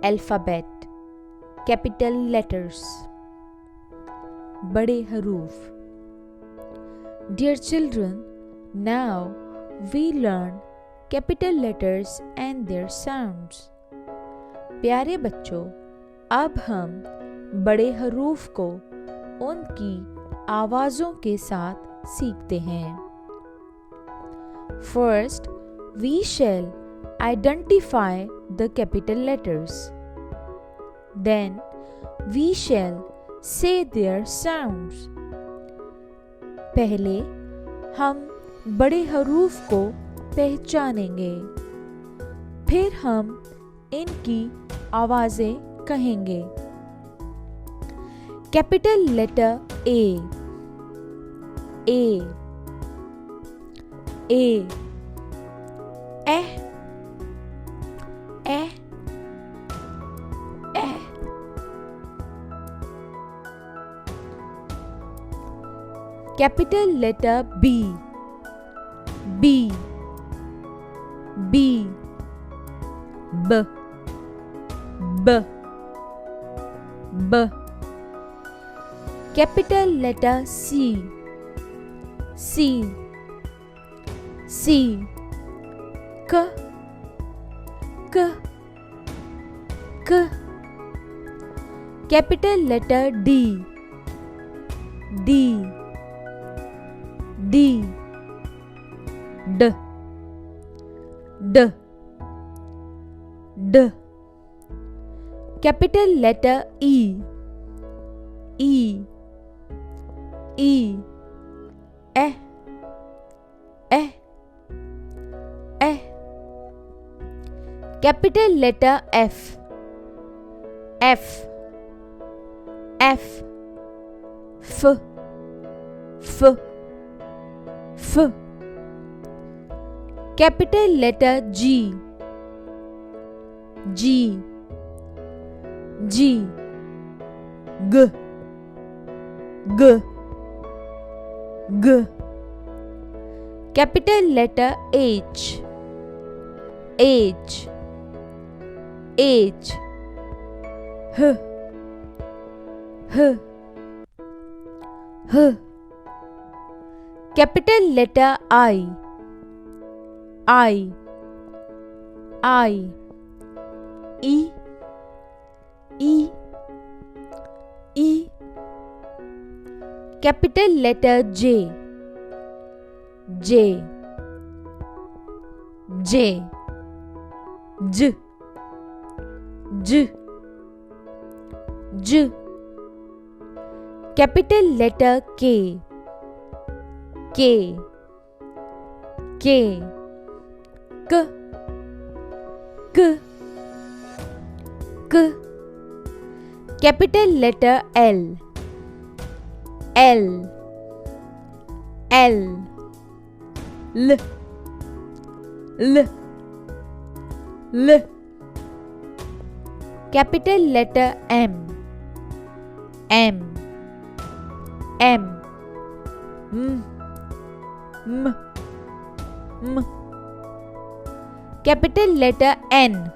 alphabet, capital letters, बड़े हरूफ. Dear children, now we learn capital letters and their sounds. प्यारे बच्चों, अब हम बड़े हरूफ को उनकी आवाज़ों के साथ सीखते हैं. First, we shall identify the capital letters. Then, we shall say their sounds. पहले हम बड़े हरूफ को पहचानेंगे, फिर हम इनकी आवाज़ें कहेंगे. Capital letter A. Capital letter B. B. B. Capital letter C. C. K. Capital letter D. D. Capital letter E. Capital letter F. Capital letter G. G. Capital letter H. H. Capital letter I. E. Capital letter J. J. Capital letter K. K. Capital letter L. L. Capital letter M. Capital letter N.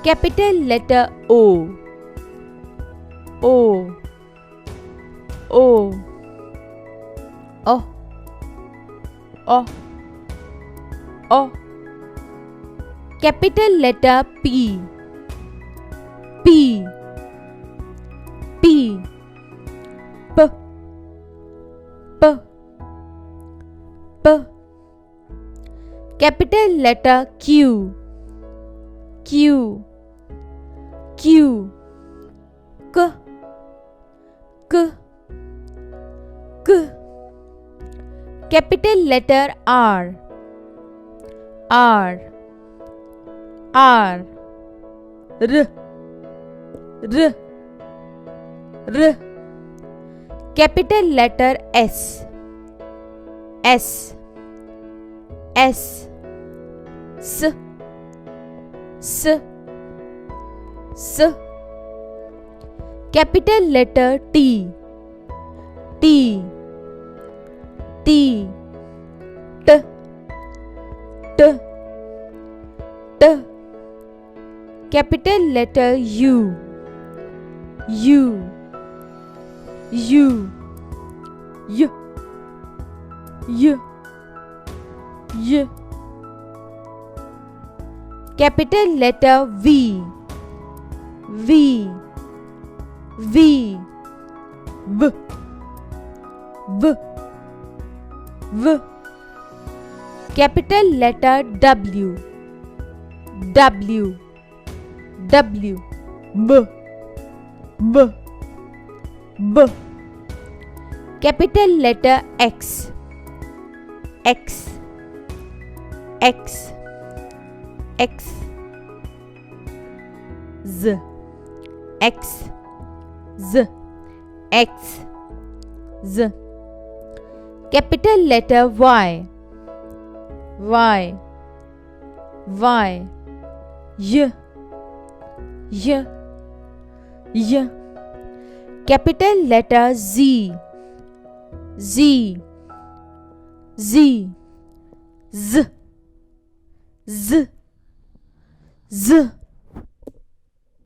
Capital letter O. Capital letter P. P. Capital letter Q. Q. Capital letter R. R. Capital letter S. S. Capital letter T. T, T, T, T, T. Capital letter U, U, U, Y, Y, Y. Capital letter V, V, V, V, V, V. Capital letter W, W, W, B, B, B. Capital letter X, X, X, X, Z, X, Z, X, Z. Capital letter Y, Y, Y, Y, Y, Y. Capital letter Z, Z, Z, Z, Z, Z.